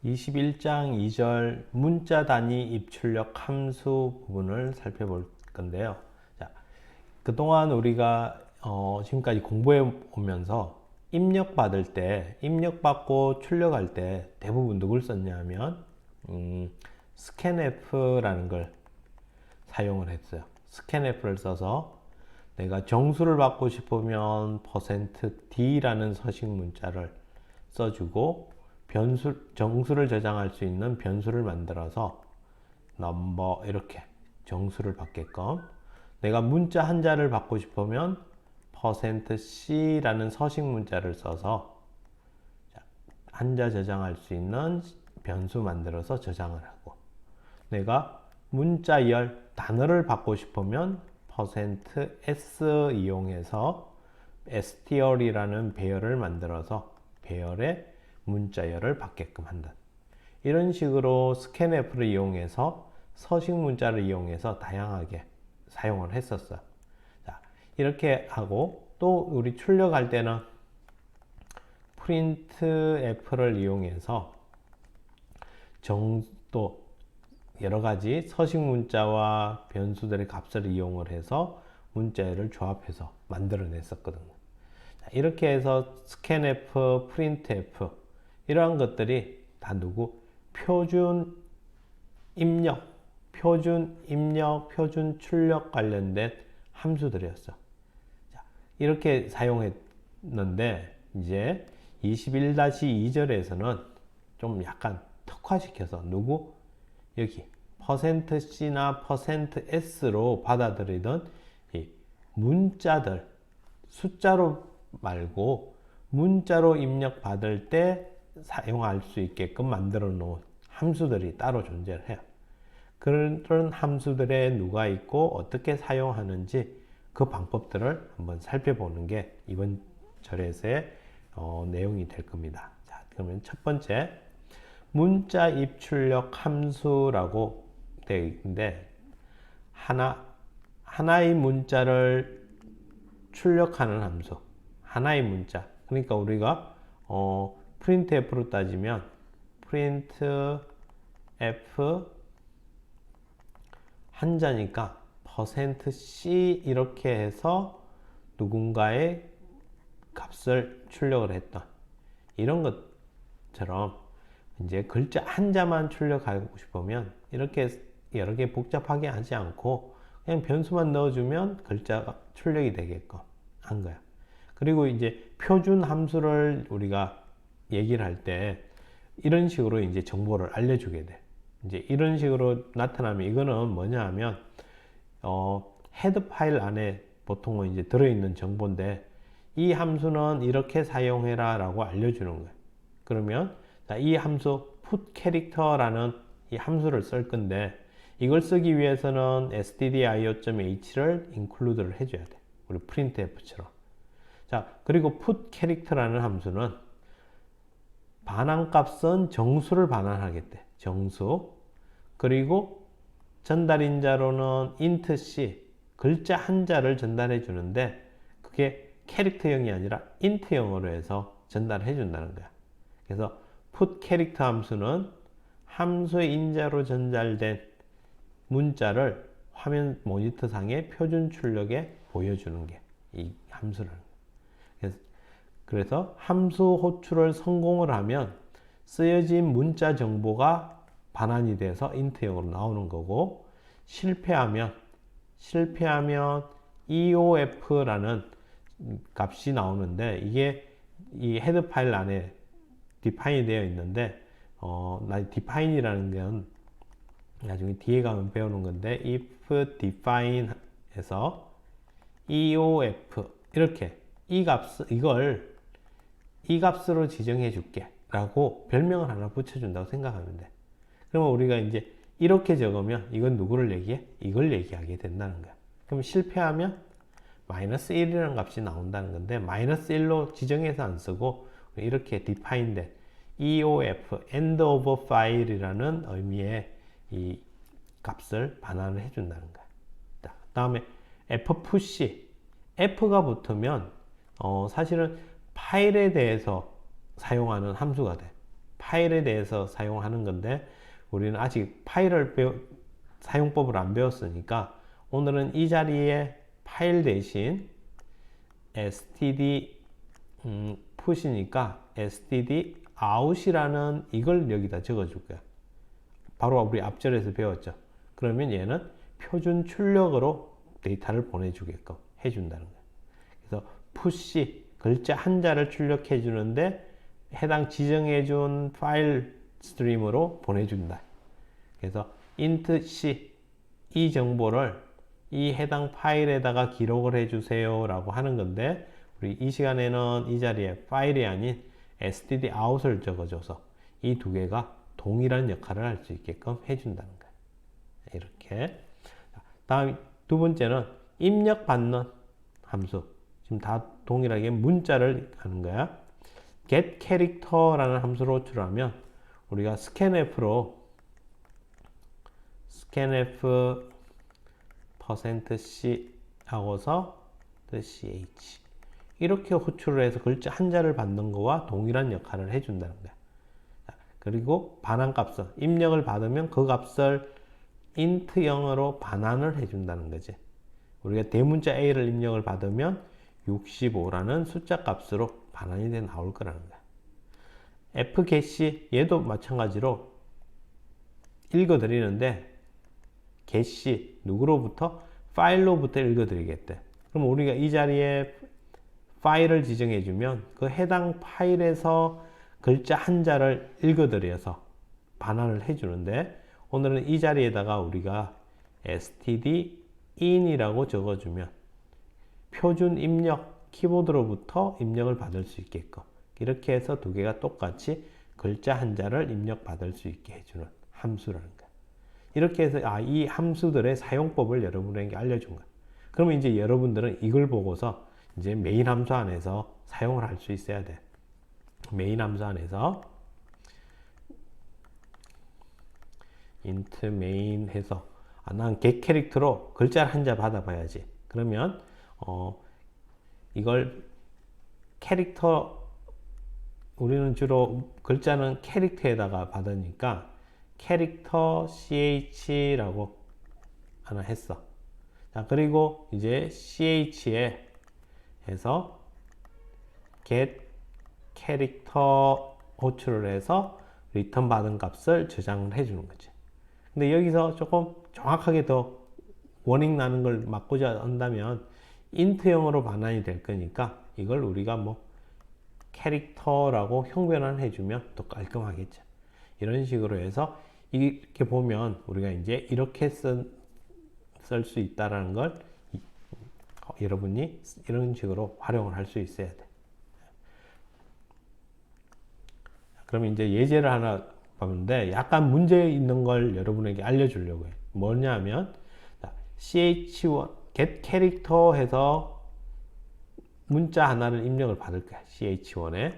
21장 2절 문자 단위 입출력 함수 부분을 살펴볼 건데요. 자, 그동안 우리가 지금까지 공부해 오면서 입력받을 때, 입력받고 출력할 때 대부분 누굴 썼냐면 scanf라는 걸 사용을 했어요. scanf를 써서 내가 정수를 받고 싶으면 %d라는 서식 문자를 써주고 정수를 저장할 수 있는 변수를 만들어서 넘버 이렇게 정수를 받게끔, 내가 문자 한자를 받고 싶으면 %c라는 서식 문자를 써서 한자 저장할 수 있는 변수 만들어서 저장을 하고, 내가 문자 열 단어를 받고 싶으면 %s 이용해서 str이라는 배열을 만들어서 배열에 문자열을 받게끔 한다. 이런 식으로 scanf를 이용해서 서식 문자를 이용해서 다양하게 사용을 했었어요. 자, 이렇게 하고 또 우리 출력할 때는 printf를 이용해서 또 여러 가지 서식 문자와 변수들의 값을 이용을 해서 문자열을 조합해서 만들어냈었거든요. 이렇게 해서 scanf, printf 이러한 것들이 다 표준 입력, 표준 출력 관련된 함수들이었어. 자, 이렇게 사용했는데 이제 21-2절에서는 좀 약간 특화시켜서 여기 %c나 %s로 받아들이던 이 문자들, 숫자로 말고 문자로 입력 받을 때 사용할 수 있게끔 만들어 놓은 함수들이 따로 존재를 해요. 그런 함수들에 누가 있고 어떻게 사용하는지 그 방법들을 한번 살펴보는 게 이번 절에서의 내용이 될 겁니다. 자, 그러면 첫 번째 문자 입출력 함수라고 되어 있는데, 하나의 문자를 출력하는 함수, 하나의 문자. 그러니까 우리가 printf로 따지면 printf 한자니까 %c 이렇게 해서 누군가의 값을 출력을 했던 이런 것처럼, 이제 글자 한자만 출력하고 싶으면 이렇게 여러 개 복잡하게 하지 않고 그냥 변수만 넣어주면 글자가 출력이 되게끔 한 거야. 그리고 이제 표준 함수를 우리가 얘기를 할 때 이런 식으로 이제 정보를 알려주게 돼. 이제 이런 식으로 나타나면 이거는 뭐냐 하면 헤드 파일 안에 보통은 이제 들어있는 정보인데, 이 함수는 이렇게 사용해라 라고 알려주는 거예요. 그러면 이 함수 put character라는 이 함수를 쓸 건데, 이걸 쓰기 위해서는 stdio.h를 include를 해줘야 돼. 우리 printf처럼. 자, 그리고 put character라는 함수는 반환값은 정수를 반환하겠대. 정수. 그리고 전달인자로는 int c, 글자 한자를 전달해 주는데, 그게 캐릭터형이 아니라 int형으로 해서 전달해 준다는 거야. 그래서 put character 함수는 함수의 인자로 전달된 문자를 화면 모니터 상의 표준 출력에 보여주는 게 이 함수라는 거예요. 그래서 함수 호출을 성공을 하면 쓰여진 문자 정보가 반환이 돼서 int형으로 나오는 거고, 실패하면 eof라는 값이 나오는데, 이게 이 헤드 파일 안에 define 되어 있는데, define이라는 건 나중에 뒤에 가면 배우는 건데, if define 해서 eof 이렇게 이 값으로 지정해 줄게 라고 별명을 하나 붙여준다고 생각하면 돼. 그러면 우리가 이제 이렇게 적으면 이건 누구를 얘기해? 이걸 얘기하게 된다는 거야. 그럼 실패하면 -1이라는 값이 나온다는 건데, -1로 지정해서 안 쓰고 이렇게 define 된 eof, end of file이라는 의미의 이 값을 반환을 해준다는 거야. 그 다음에 fpush, f가 붙으면 사실은 파일에 대해서 사용하는 함수가 돼. 파일에 대해서 사용하는 건데 우리는 아직 파일을 사용법을 안 배웠으니까 오늘은 이 자리에 파일 대신 std 푸시니까 std out이라는 이걸 여기다 적어줄 거야. 바로 우리 앞절에서 배웠죠. 그러면 얘는 표준 출력으로 데이터를 보내주게끔 해준다는 거야. 그래서 푸시 글자 한자를 출력해 주는데 해당 지정해준 파일 스트림으로 보내준다. 그래서 int c 이 정보를 이 해당 파일에다가 기록을 해주세요 라고 하는 건데 우리 이 시간에는 이 자리에 파일이 아닌 std out을 적어줘서 이 두 개가 동일한 역할을 할 수 있게끔 해준다는 거예요. 이렇게. 다음 두 번째는 입력받는 함수. 지금 다 동일하게 문자를 하는 거야. get character라는 함수로 호출하면 우리가 scanf로 scanf %c 하고서 ch 이렇게 호출을 해서 글자 한자를 받는 거와 동일한 역할을 해준다는 거야. 그리고 반환 값을 입력을 받으면 그 값을 int형으로 반환을 해준다는 거지. 우리가 대문자 a를 입력을 받으면 65라는 숫자 값으로 반환이 돼 나올 거라는 거야. fgetC 얘도 마찬가지로 읽어드리는데 getC 누구로부터? 파일로부터 읽어드리겠대. 그럼 우리가 이 자리에 파일을 지정해주면 그 해당 파일에서 글자 한자를 읽어드려서 반환을 해주는데 오늘은 이 자리에다가 우리가 std in이라고 적어주면 표준 입력 키보드로부터 입력을 받을 수 있게끔 이렇게 해서 두 개가 똑같이 글자 한자를 입력받을 수 있게 해주는 함수라는 거야. 이렇게 해서 이 함수들의 사용법을 여러분에게 알려준 거야. 그러면 이제 여러분들은 이걸 보고서 이제 메인 함수 안에서 사용을 할 수 있어야 돼. 메인 함수 안에서 int main 해서 난 get 캐릭터로 글자를 한자 받아봐야지. 그러면 이걸 캐릭터 우리는 주로 글자는 캐릭터에다가 받으니까 캐릭터 ch라고 하나 했어. 자, 그리고 이제 ch에 해서 get 캐릭터 호출을 해서 리턴 받은 값을 저장을 해주는 거지. 근데 여기서 조금 정확하게 더 워닝 나는 걸 막고자 한다면 int형으로 반환이 될 거니까 이걸 우리가 뭐 캐릭터라고 형변환 해주면 더 깔끔하겠죠. 이런 식으로 해서 이렇게 보면 우리가 이제 이렇게 쓸 수 있다라는 걸 여러분이 이런 식으로 활용을 할 수 있어야 돼. 그럼 이제 예제를 하나 봤는데 약간 문제 있는 걸 여러분에게 알려주려고 해요. 뭐냐면 ch1 get 캐릭터 해서 문자 하나를 입력을 받을 거야. ch1에.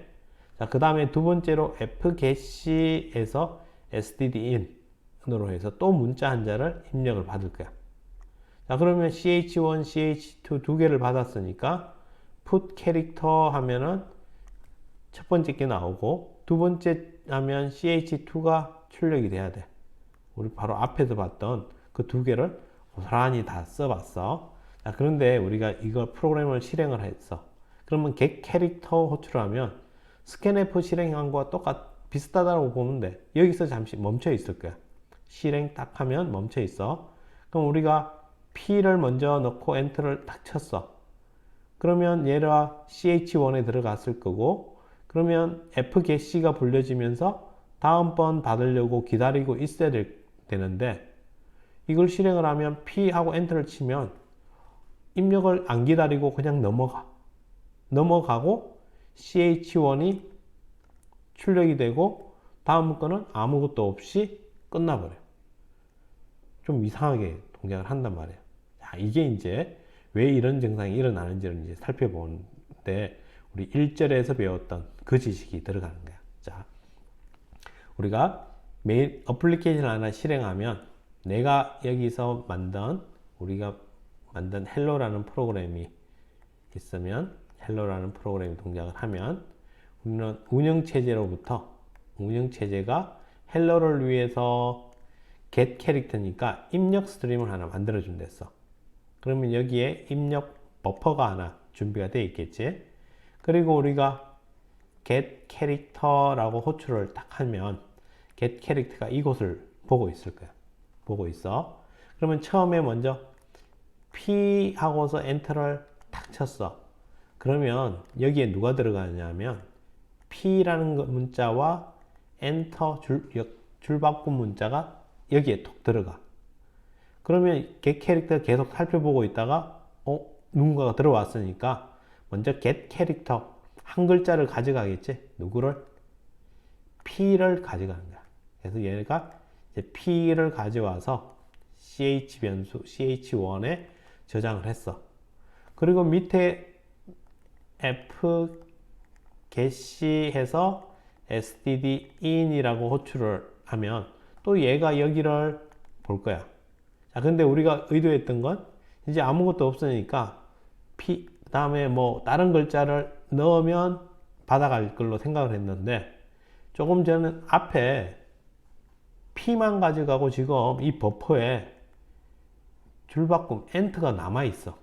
자, 그 다음에 두 번째로 fgetC에서 stdin으로 해서 또 문자 한자를 입력을 받을 거야. 자, 그러면 ch1, ch2 두 개를 받았으니까 put 캐릭터 하면은 첫 번째 게 나오고 두 번째 하면 ch2가 출력이 돼야 돼. 우리 바로 앞에서 봤던 그 두 개를 고스란히 다 써봤어. 자, 그런데 우리가 이거 프로그램을 실행을 했어. 그러면 get 캐릭터 호출하면 scanf 실행한 거와 비슷하다고 보면 돼. 여기서 잠시 멈춰 있을 거야. 실행 딱 하면 멈춰 있어. 그럼 우리가 P를 먼저 넣고 엔터를 딱 쳤어. 그러면 얘가 ch1에 들어갔을 거고 그러면 fgetC가 불려지면서 다음번 받으려고 기다리고 있어야 되는데 이걸 실행을 하면 P하고 엔터를 치면 입력을 안 기다리고 그냥 넘어가고 ch1이 출력이 되고 다음 거는 아무것도 없이 끝나버려. 좀 이상하게 동작을 한단 말이에요. 자, 이게 이제 왜 이런 증상이 일어나는지를 이제 살펴보는데 우리 1절에서 배웠던 그 지식이 들어가는 거야. 자, 우리가 메인 어플리케이션 하나 실행하면 내가 여기서 우리가 만든 헬로라는 프로그램이 있으면 헬로라는 프로그램이 동작을 하면 우리는 운영체제로부터 운영체제가 헬로를 위해서 get 캐릭터니까 입력 스트림을 하나 만들어 준댔어. 그러면 여기에 입력 버퍼가 하나 준비가 되어 있겠지. 그리고 우리가 get 캐릭터라고 호출을 딱 하면 get 캐릭터가 이곳을 보고 있을 거야. 보고 있어. 그러면 처음에 먼저 P 하고서 엔터를 탁 쳤어. 그러면 여기에 누가 들어가냐면 P라는 문자와 엔터 줄바꿈 문자가 여기에 톡 들어가. 그러면 get 캐릭터 계속 살펴보고 있다가 누군가가 들어왔으니까 먼저 get 캐릭터 한 글자를 가져가겠지. 누구를? P를 가져가는 거야. 그래서 얘가 이제 P를 가져와서 ch 변수 ch1에 저장을 했어. 그리고 밑에 f getC 해서 std in이라고 호출을 하면 또 얘가 여기를 볼 거야. 자, 근데 우리가 의도했던 건 이제 아무것도 없으니까 P 다음에 뭐 다른 글자를 넣으면 받아갈 걸로 생각을 했는데 조금 전에 앞에 P만 가져가고 지금 이 버퍼에 줄바꿈 엔트가 남아 있어.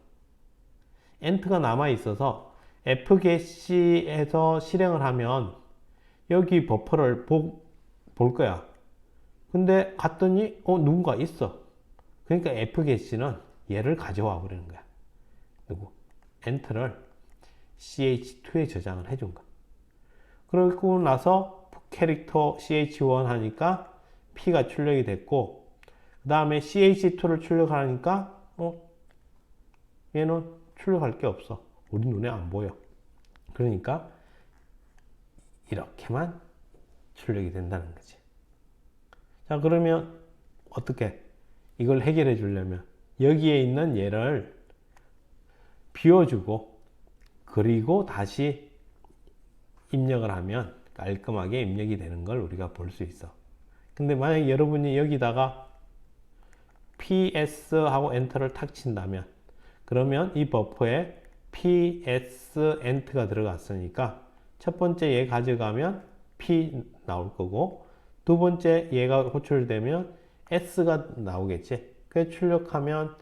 엔트가 남아 있어서 fgetC에서 실행을 하면 여기 버퍼를 볼 거야. 근데 갔더니 누군가 있어. 그러니까 fgetC는 얘를 가져와 버리는 거야. 누구? 엔트를 ch2에 저장을 해준 거야. 그러고 나서 캐릭터 ch1 하니까 P가 출력이 됐고, 그 다음에 ch2를 출력하니까 얘는 출력할 게 없어. 우리 눈에 안 보여. 그러니까 이렇게만 출력이 된다는 거지. 자, 그러면 어떻게 이걸 해결해 주려면 여기에 있는 얘를 비워주고 그리고 다시 입력을 하면 깔끔하게 입력이 되는 걸 우리가 볼 수 있어. 근데 만약에 여러분이 여기다가 ps 하고 엔터를 탁 친다면 그러면 이 버퍼에 ps 엔터가 들어갔으니까 첫 번째 얘 가져가면 p 나올 거고 두 번째 얘가 호출되면 s가 나오겠지. 그래서 출력하면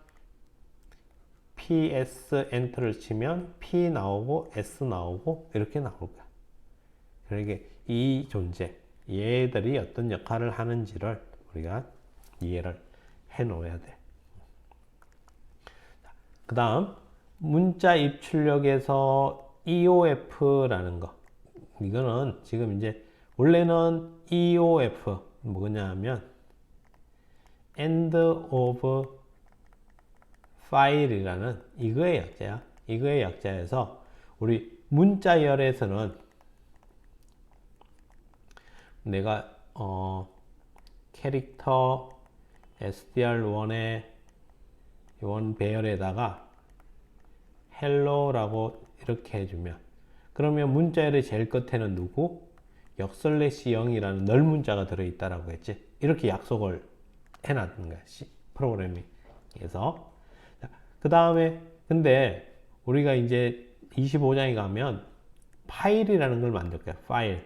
ps 엔터를 치면 p 나오고 s 나오고 이렇게 나올 거야. 그러니까 이 존재 얘들이 어떤 역할을 하는지를 우리가 이해를 해 놓아야 돼. 그 다음 문자 입출력에서 EOF라는 거, 이거는 지금 이제 원래는 EOF 뭐냐 하면 end of file이라는 이거의 약자야. 이거의 약자에서 우리 문자열에서는 내가 캐릭터 str1의 원 배열에다가 hello라고 이렇게 해주면 그러면 문자열의 제일 끝에는 누구? 역슬래시 0이라는 널 문자가 들어있다라고 했지. 이렇게 약속을 해놨는 거야. 프로그래밍에서. 그 다음에 근데 우리가 이제 25장에 가면 파일이라는 걸 만들 거야. 파일.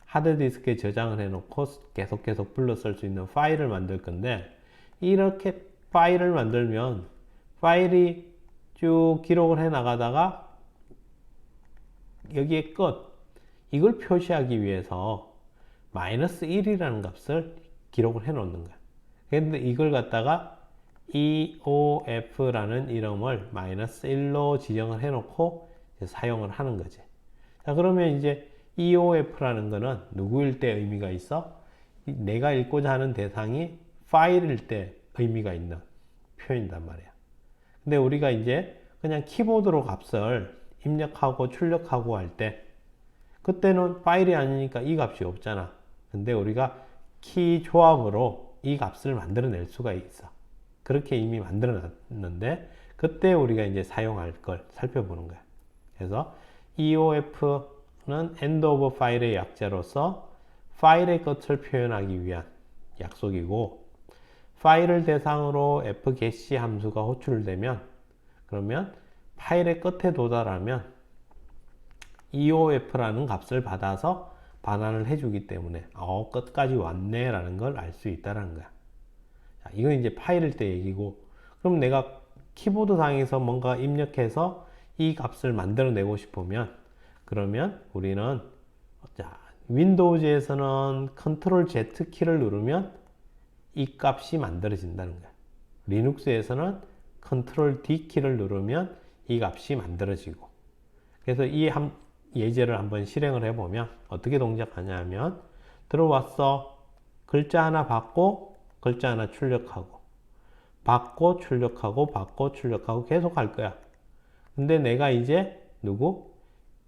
하드디스크에 저장을 해놓고 계속 불러 쓸 수 있는 파일을 만들 건데 이렇게 파일을 만들면 파일이 쭉 기록을 해 나가다가 여기에 끝 이걸 표시하기 위해서 -1이라는 값을 기록을 해 놓는 거야. 근데 이걸 갖다가 EOF라는 이름을 -1로 지정을 해 놓고 사용을 하는 거지. 자, 그러면 이제 EOF라는 거는 누구일 때 의미가 있어? 내가 읽고자 하는 대상이 파일일 때 의미가 있는 표현이란 말이야. 근데 우리가 이제 그냥 키보드로 값을 입력하고 출력하고 할 때 그때는 파일이 아니니까 이 값이 없잖아. 근데 우리가 키 조합으로 이 값을 만들어낼 수가 있어. 그렇게 이미 만들어 놨는데 그때 우리가 이제 사용할 걸 살펴보는 거야. 그래서 EOF는 end of file의 약자로서 파일의 끝을 표현하기 위한 약속이고 파일을 대상으로 fgetC 함수가 호출되면 그러면 파일의 끝에 도달하면 EOF라는 값을 받아서 반환을 해주기 때문에 끝까지 왔네 라는 걸 알 수 있다는 거야. 자, 이건 이제 파일일 때 얘기고, 그럼 내가 키보드 상에서 뭔가 입력해서 이 값을 만들어내고 싶으면, 그러면 우리는 자, 윈도우즈에서는 컨트롤 Z 키를 누르면 이 값이 만들어진다는 거야. 리눅스에서는 컨트롤 D 키를 누르면 이 값이 만들어지고, 그래서 이 예제를 한번 실행을 해보면 어떻게 동작하냐면, 들어왔어. 글자 하나 받고 글자 하나 출력하고, 받고 출력하고, 받고 출력하고 계속 할 거야. 근데 내가 이제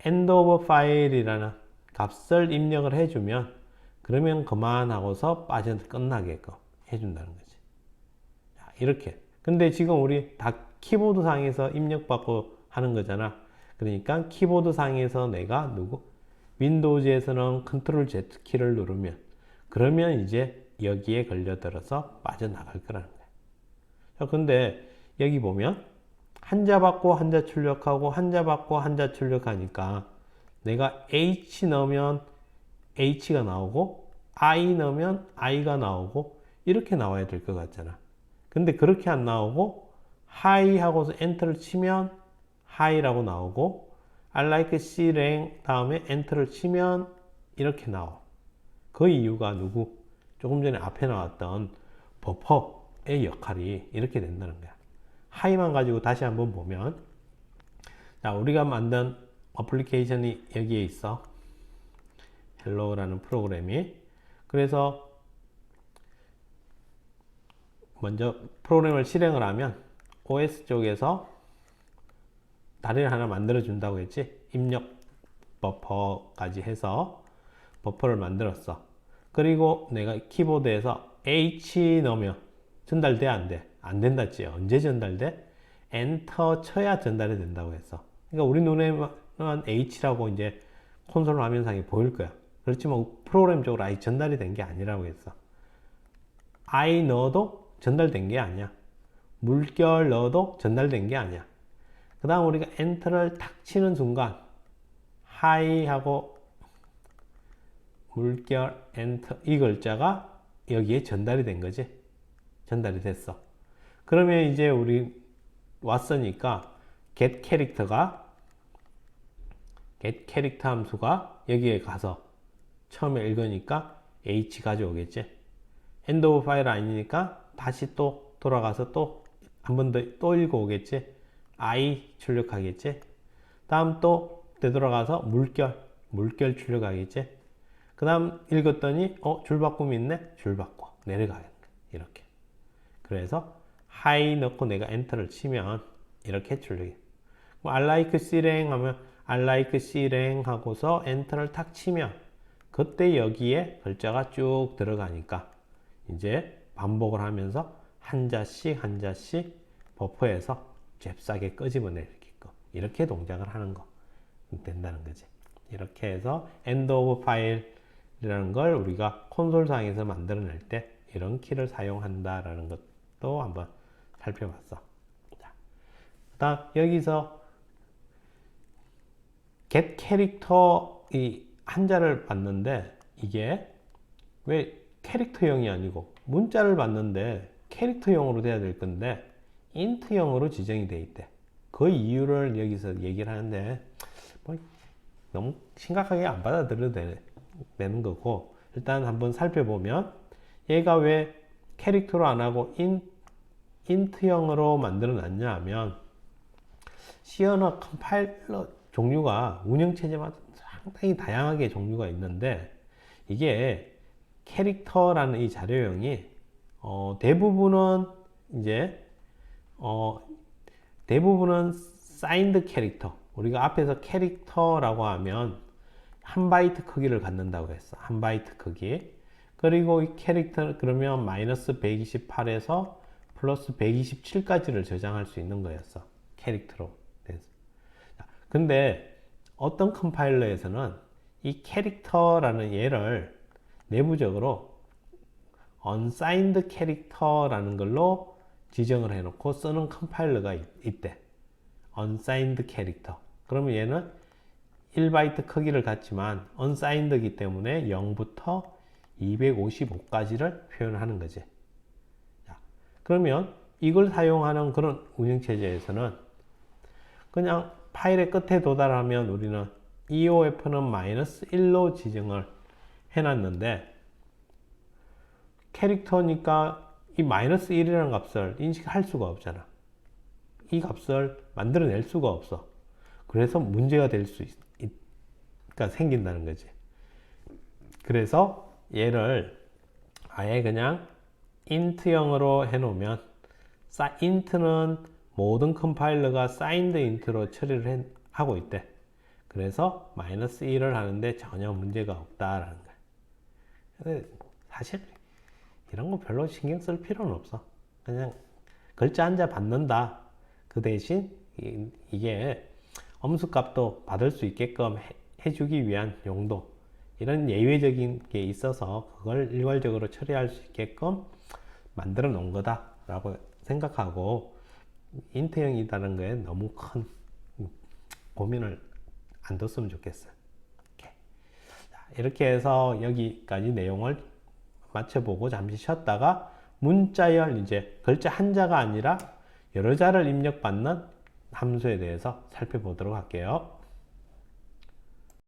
end of file이라는 값을 입력을 해주면, 그러면 그만하고서 끝나게끔 해준다는 거지. 자, 이렇게. 근데 지금 우리 다 키보드 상에서 입력받고 하는 거잖아. 그러니까 키보드 상에서 내가 윈도우즈에서는 컨트롤 Z 키를 누르면, 그러면 이제 여기에 걸려들어서 빠져나갈 거라는 거야. 자, 근데 여기 보면 한자 받고 한자 출력하고, 한자 받고 한자 출력하니까 내가 H 넣으면 H가 나오고, I 넣으면 I가 나오고, 이렇게 나와야 될 것 같잖아. 근데 그렇게 안 나오고, Hi 하고서 엔터를 치면 Hi라고 나오고, I like Clang 다음에 엔터를 치면 이렇게 나와. 그 이유가 조금 전에 앞에 나왔던 버퍼의 역할이 이렇게 된다는 거야. Hi만 가지고 다시 한번 보면, 자, 우리가 만든 어플리케이션이 여기에 있어. 헬로우라는 프로그램이. 그래서 먼저 프로그램을 실행을 하면 OS 쪽에서 다리를 하나 만들어 준다고 했지. 입력 버퍼까지 해서 버퍼를 만들었어. 그리고 내가 키보드에서 H 넣으면 전달돼 안 돼? 안 된다 했지. 언제 전달돼? 엔터 쳐야 전달이 된다고 했어. 그러니까 우리 눈에만 H라고 이제 콘솔 화면상에 보일 거야. 그렇지만 프로그램적으로 아예 전달이 된 게 아니라고 했어. I 넣어도 전달된 게 아니야. 물결 넣어도 전달된 게 아니야. 그 다음 우리가 엔터를 탁 치는 순간 Hi 하고 물결 엔터 이 글자가 여기에 전달이 된 거지. 전달이 됐어. 그러면 이제 우리 왔으니까 get 캐릭터 함수가 여기에 가서 처음에 읽으니까 H 가져오겠지. end of file 아니니까 다시 또 돌아가서 또 한 번 더 또 읽어오겠지. I 출력하겠지. 다음 또 되돌아가서 물결 출력하겠지. 그 다음 읽었더니 줄 바꿈이 있네. 줄 바꿔 내려가야 돼. 이렇게. 그래서 Hi 넣고 내가 엔터를 치면 이렇게 출력해. I like Clang 하면 I like Clang 하고서 엔터를 탁 치면 그때 여기에 글자가 쭉 들어가니까 이제 반복을 하면서 한자씩 버퍼에서 잽싸게 끄집어내게끔 이렇게 동작을 하는 거 된다는 거지. 이렇게 해서 end of file이라는 걸 우리가 콘솔상에서 만들어낼 때 이런 키를 사용한다라는 것도 한번 살펴봤어. 자, 그다음 여기서 get 캐릭터 이 한자를 봤는데 이게 왜 캐릭터형이 아니고 문자를 봤는데 캐릭터형으로 돼야 될 건데 int형으로 지정이 돼 있대. 그 이유를 여기서 얘기를 하는데 뭐 너무 심각하게 안 받아들여도 되는 거고, 일단 한번 살펴보면 얘가 왜 캐릭터로 안 하고 int형으로 만들어 놨냐 하면 C 언어 컴파일러 종류가 운영체제마다 상당히 다양하게 종류가 있는데 이게 캐릭터라는 이 자료형이 대부분은 사인드 캐릭터, 우리가 앞에서 캐릭터라고 하면 한 바이트 크기를 갖는다고 했어. 한 바이트 크기. 그리고 이 캐릭터 그러면 마이너스 128에서 플러스 127까지를 저장할 수 있는 거였어. 캐릭터로 돼서. 근데 어떤 컴파일러에서는 이 캐릭터라는 얘를 내부적으로 unsigned 캐릭터라는 걸로 지정을 해놓고 쓰는 컴파일러가 있대. unsigned 캐릭터. 그러면 얘는 1바이트 크기를 갖지만 unsigned이기 때문에 0부터 255까지를 표현하는 거지. 자, 그러면 이걸 사용하는 그런 운영체제에서는 그냥 파일의 끝에 도달하면 우리는 EOF는 마이너스 1로 지정을 해놨는데 캐릭터니까 이 마이너스 1이라는 값을 인식할 수가 없잖아. 이 값을 만들어낼 수가 없어. 그래서 문제가 될 수 그러니까 생긴다는 거지. 그래서 얘를 아예 그냥 int형으로 해놓으면 int는 모든 컴파일러가 signed int로 처리를 하고 있대. 그래서 마이너스 1을 하는데 전혀 문제가 없다라는 거야. 근데 사실 이런 거 별로 신경 쓸 필요는 없어. 그냥 글자 한자 받는다. 그 대신 이게 엄수값도 받을 수 있게끔 해주기 위한 용도, 이런 예외적인 게 있어서 그걸 일괄적으로 처리할 수 있게끔 만들어 놓은 거다 라고 생각하고 인트형이라는 거에 너무 큰 고민을 안 뒀으면 좋겠어. 이렇게 해서 여기까지 내용을 마쳐보고 잠시 쉬었다가 문자열, 이제 글자 한자가 아니라 여러 자를 입력받는 함수에 대해서 살펴보도록 할게요.